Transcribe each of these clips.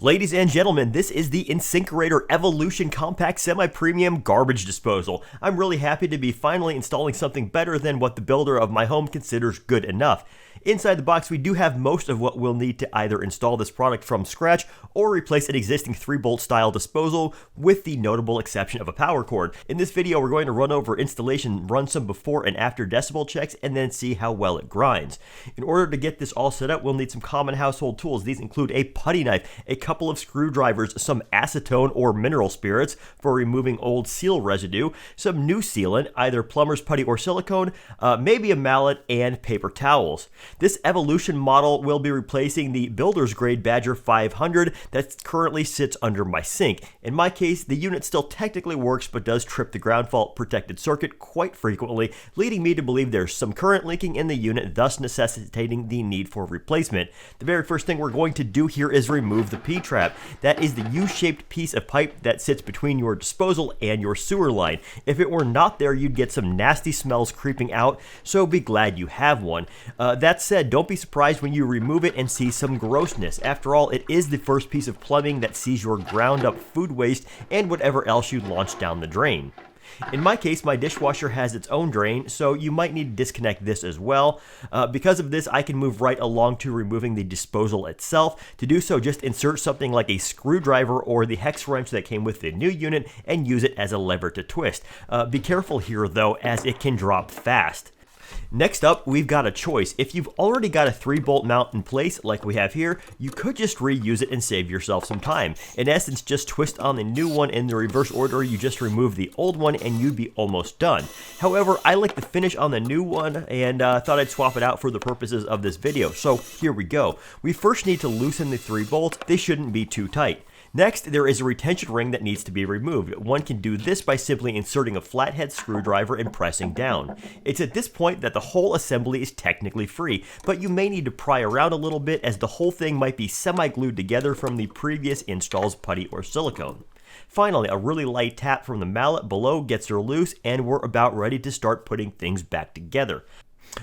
Ladies and gentlemen, this is the Insinkerator Evolution Compact Semi-Premium Garbage Disposal. I'm really happy to be finally installing something better than what the builder of my home considers good enough. Inside the box, we do have most of what we'll need to either install this product from scratch or replace an existing 3-bolt style disposal, with the notable exception of a power cord. In this video, we're going to run over installation, run some before and after decibel checks, and then see how well it grinds. In order to get this all set up, we'll need some common household tools. These include a putty knife, a couple of screwdrivers, some acetone or mineral spirits for removing old seal residue, some new sealant, either plumber's putty or silicone, maybe a mallet, and paper towels. This Evolution model will be replacing the builder's grade Badger 500 that currently sits under my sink. In my case, the unit still technically works but does trip the ground fault protected circuit quite frequently, leading me to believe there's some current leaking in the unit, thus necessitating the need for replacement. The very first thing we're going to do here is remove the P-trap. That is the U-shaped piece of pipe that sits between your disposal and your sewer line. If it were not there, you'd get some nasty smells creeping out, so be glad you have one. That said, don't be surprised when you remove it and see some grossness. After all, it is the first piece of plumbing that sees your ground up food waste and whatever else you launch down the drain. In my case, my dishwasher has its own drain, so you might need to disconnect this as well. Because of this, I can move right along to removing the disposal itself. To do so, just insert something like a screwdriver or the hex wrench that came with the new unit and use it as a lever to twist. Be careful here though, as it can drop fast. Next up, we've got a choice. If you've already got a 3-bolt mount in place like we have here, you could just reuse it and save yourself some time. In essence, just twist on the new one in the reverse order you just removed the old one and you'd be almost done. However, I like the finish on the new one and thought I'd swap it out for the purposes of this video. So here we go. We first need to loosen the 3 bolts. They shouldn't be too tight. Next, there is a retention ring that needs to be removed. One can do this by simply inserting a flathead screwdriver and pressing down. It's at this point that the whole assembly is technically free, but you may need to pry around a little bit as the whole thing might be semi-glued together from the previous install's putty or silicone. Finally, a really light tap from the mallet below gets her loose, and we're about ready to start putting things back together.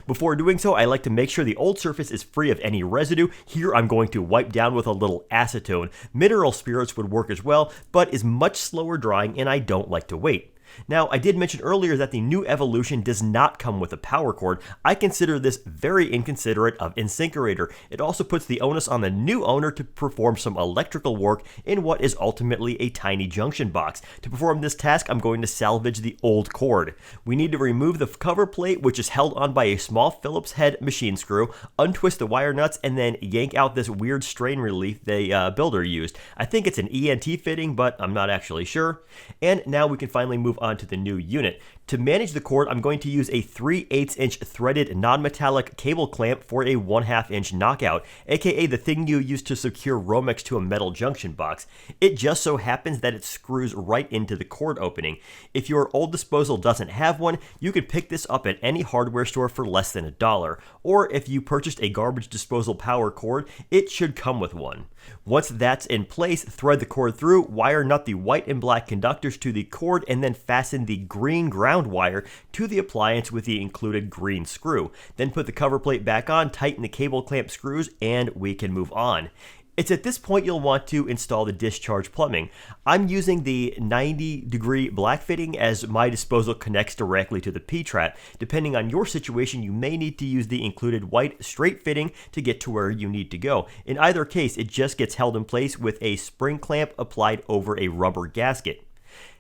Before doing so, I like to make sure the old surface is free of any residue. Here I'm going to wipe down with a little acetone. Mineral spirits would work as well, but is much slower drying and I don't like to wait. Now, I did mention earlier that the new Evolution does not come with a power cord. I consider this very inconsiderate of Insinkerator. It also puts the onus on the new owner to perform some electrical work in what is ultimately a tiny junction box. To perform this task, I'm going to salvage the old cord. We need to remove the cover plate, which is held on by a small Phillips head machine screw, untwist the wire nuts, and then yank out this weird strain relief the builder used. I think it's an ENT fitting, but I'm not actually sure. And now we can finally move onto the new unit. To manage the cord, I'm going to use a 3/8 inch threaded non-metallic cable clamp for a 1/2 inch knockout, aka the thing you use to secure Romex to a metal junction box. It just so happens that it screws right into the cord opening. If your old disposal doesn't have one, you could pick this up at any hardware store for less than $1. Or if you purchased a garbage disposal power cord, it should come with one. Once that's in place, thread the cord through, wire nut the white and black conductors to the cord, and then fasten the green ground wire to the appliance with the included green screw. Then put the cover plate back on, tighten the cable clamp screws, and we can move on. It's at this point you'll want to install the discharge plumbing. I'm using the 90-degree black fitting as my disposal connects directly to the P-trap. Depending on your situation, you may need to use the included white straight fitting to get to where you need to go. In either case, it just gets held in place with a spring clamp applied over a rubber gasket.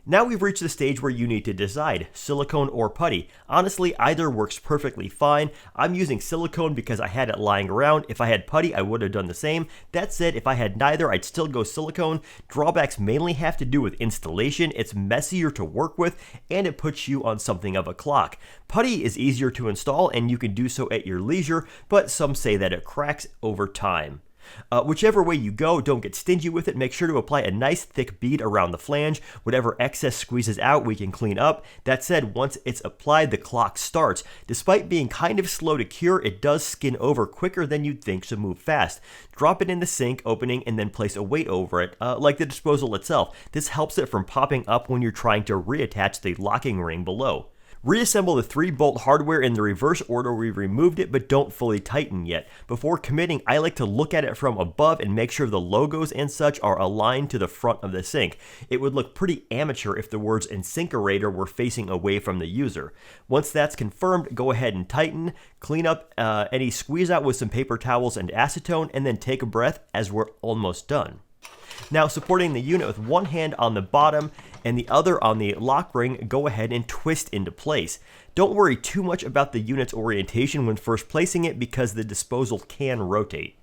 Now we've reached the stage where you need to decide, silicone or putty. Honestly, either works perfectly fine. I'm using silicone because I had it lying around. If I had putty, I would have done the same. That said, if I had neither, I'd still go silicone. Drawbacks mainly have to do with installation. It's messier to work with, and it puts you on something of a clock. Putty is easier to install, and you can do so at your leisure, but some say that it cracks over time. Whichever way you go, don't get stingy with it. Make sure to apply a nice thick bead around the flange. Whatever excess squeezes out, we can clean up. That said, once it's applied, the clock starts. Despite being kind of slow to cure, it does skin over quicker than you'd think, so move fast. Drop it in the sink opening and then place a weight over it, like the disposal itself. This helps it from popping up when you're trying to reattach the locking ring below. Reassemble the 3-bolt hardware in the reverse order we removed it, but don't fully tighten yet. Before committing, I like to look at it from above and make sure the logos and such are aligned to the front of the sink. It would look pretty amateur if the words Insinkerator were facing away from the user. Once that's confirmed, go ahead and tighten, clean up any squeeze out with some paper towels and acetone, and then take a breath as we're almost done. Now, supporting the unit with one hand on the bottom and the other on the lock ring, go ahead and twist into place. Don't worry too much about the unit's orientation when first placing it because the disposal can rotate.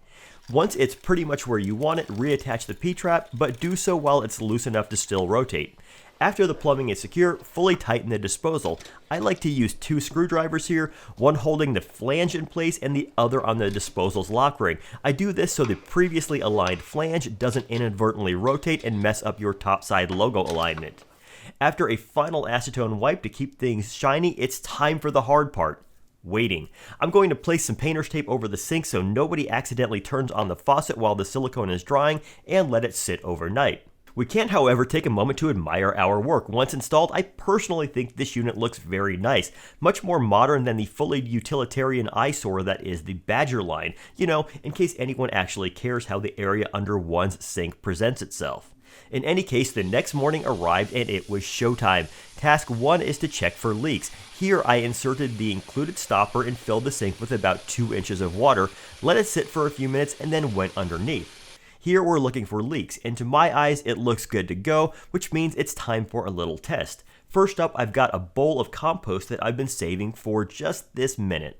Once it's pretty much where you want it, reattach the P-trap, but do so while it's loose enough to still rotate. After the plumbing is secure, fully tighten the disposal. I like to use 2 screwdrivers here, one holding the flange in place and the other on the disposal's lock ring. I do this so the previously aligned flange doesn't inadvertently rotate and mess up your topside logo alignment. After a final acetone wipe to keep things shiny, it's time for the hard part. Waiting. I'm going to place some painter's tape over the sink so nobody accidentally turns on the faucet while the silicone is drying and let it sit overnight. We can, however, take a moment to admire our work. Once installed, I personally think this unit looks very nice, much more modern than the fully utilitarian eyesore that is the Badger line, in case anyone actually cares how the area under one's sink presents itself. In any case, the next morning arrived and it was showtime. Task 1 is to check for leaks. Here I inserted the included stopper and filled the sink with about 2 inches of water, let it sit for a few minutes, and then went underneath. Here we're looking for leaks, and to my eyes it looks good to go, which means it's time for a little test. First up, I've got a bowl of compost that I've been saving for just this minute.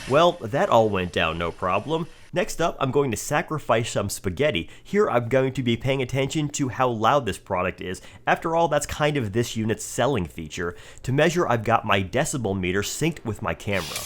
Well, that all went down no problem. Next up, I'm going to sacrifice some spaghetti. Here I'm going to be paying attention to how loud this product is. After all, that's kind of this unit's selling feature. To measure, I've got my decibel meter synced with my camera.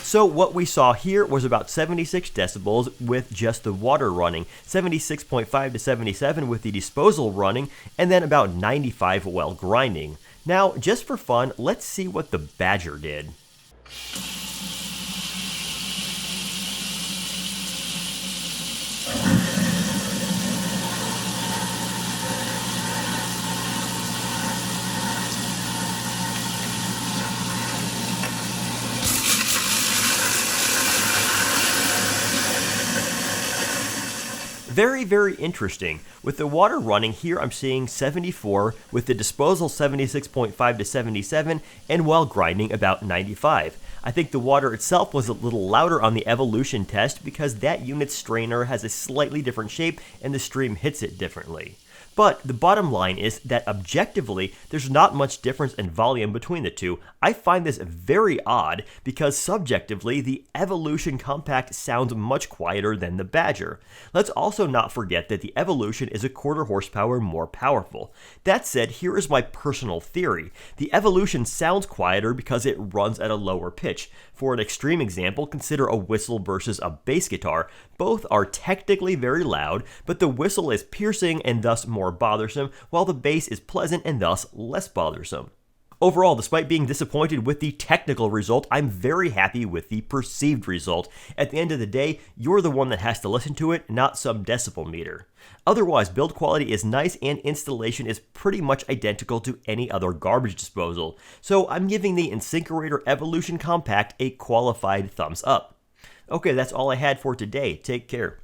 So what we saw here was about 76 decibels with just the water running, 76.5 to 77 with the disposal running, and then about 95 while grinding. Now, just for fun, let's see what the Badger did. Very, very interesting. With the water running here, I'm seeing 74, with the disposal 76.5 to 77, and while grinding about 95. I think the water itself was a little louder on the evolution test because that unit's strainer has a slightly different shape and the stream hits it differently. But the bottom line is that objectively, there's not much difference in volume between the two. I find this very odd because subjectively, the Evolution Compact sounds much quieter than the Badger. Let's also not forget that the Evolution is a 1/4 horsepower more powerful. That said, here is my personal theory. The Evolution sounds quieter because it runs at a lower pitch. For an extreme example, consider a whistle versus a bass guitar. Both are technically very loud, but the whistle is piercing and thus more bothersome, while the bass is pleasant and thus less bothersome. Overall, despite being disappointed with the technical result, I'm very happy with the perceived result. At the end of the day, you're the one that has to listen to it, not some decibel meter. Otherwise, build quality is nice and installation is pretty much identical to any other garbage disposal, so I'm giving the Insinkerator Evolution Compact a qualified thumbs up. Okay, that's all I had for today. Take care.